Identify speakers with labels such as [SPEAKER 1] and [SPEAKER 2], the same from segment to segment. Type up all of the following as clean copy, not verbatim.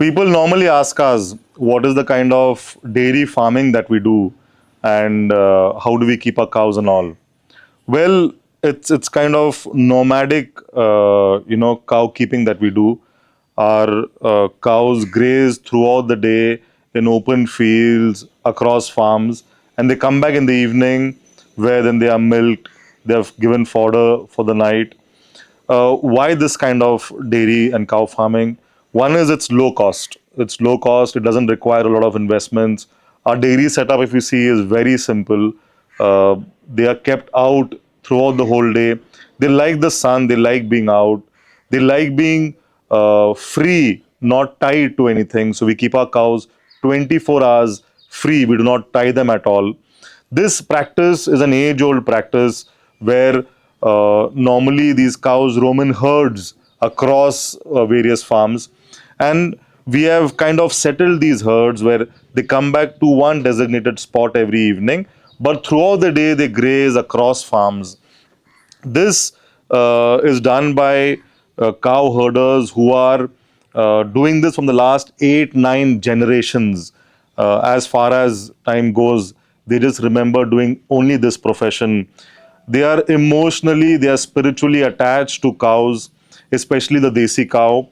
[SPEAKER 1] People normally ask us what is the kind of dairy farming that we do, and how do we keep our cows and all. Well, it's kind of nomadic, cow keeping that we do. Our cows graze throughout the day in open fields across farms, and they come back in the evening, where then they are milked. They have given fodder for the night. Why this kind of dairy and cow farming? One is it's low cost. It's low cost. It doesn't require a lot of investments. Our dairy setup, if you see, is very simple. They are kept out throughout the whole day. They like the sun. They like being out. They like being free, not tied to anything. So we keep our cows 24 hours free. We do not tie them at all. This practice is an age-old practice where normally these cows roam in herds across various farms, and we have kind of settled these herds where they come back to one designated spot every evening, but throughout the day they graze across farms. This is done by cow herders who are doing this from the last 8, 9 generations. As far as time goes, they just remember doing only this profession. They are emotionally, they are spiritually attached to cows, especially the desi cow,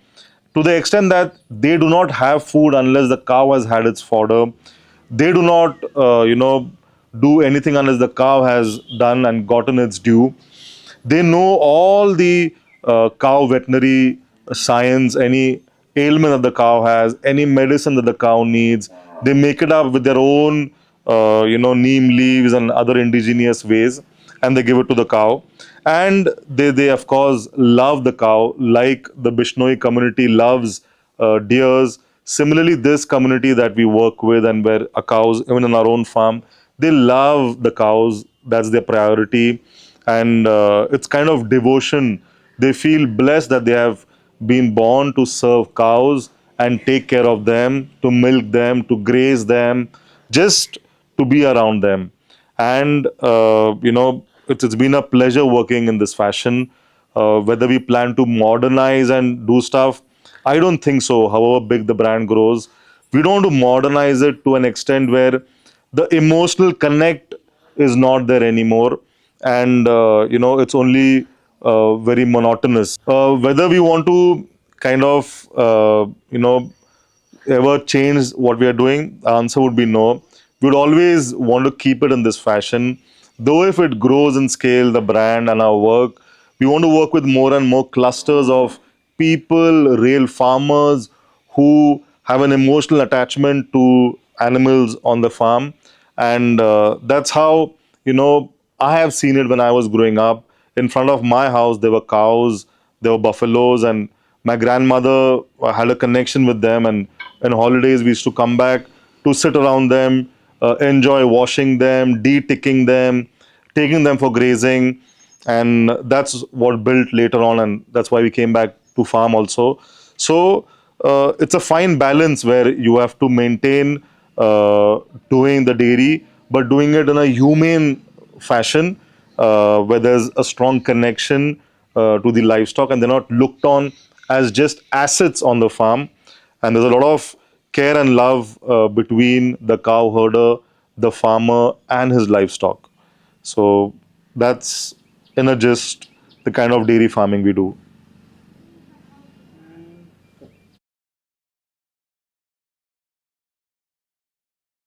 [SPEAKER 1] to the extent that they do not have food unless the cow has had its fodder. They do not, do anything unless the cow has done and gotten its due. They know all the cow veterinary science, any ailment that the cow has, any medicine that the cow needs. They make it up with their own, neem leaves and other indigenous ways, and they give it to the cow. And they of course love the cow like the Bishnoi community loves deers. Similarly, this community that we work with and where our cows, even in our own farm, they love the cows. That's their priority, and it's kind of devotion. They feel blessed that they have been born to serve cows and take care of them, to milk them, to graze them, just to be around them. And it's been a pleasure working in this fashion. Whether we plan to modernize and do stuff, I don't think so. However big the brand grows, we don't want to modernize it to an extent where the emotional connect is not there anymore, and it's only very monotonous. Whether we want to kind of ever change what we are doing, the answer would be no. We would always want to keep it in this fashion. Though if it grows in scale, the brand and our work, we want to work with more and more clusters of people, real farmers who have an emotional attachment to animals on the farm. And that's how, I have seen it when I was growing up. In front of my house, there were cows, there were buffaloes, and my grandmother had a connection with them. And on holidays, we used to come back to sit around them, enjoy washing them, de-ticking them, taking them for grazing. And that's what built later on, and that's why we came back to farm also. So it's a fine balance where you have to maintain doing the dairy, but doing it in a humane fashion, where there's a strong connection to the livestock, and they're not looked on as just assets on the farm. And there's a lot of care and love between the cow herder, the farmer, and his livestock. So that's, in a gist, the kind of dairy farming we do.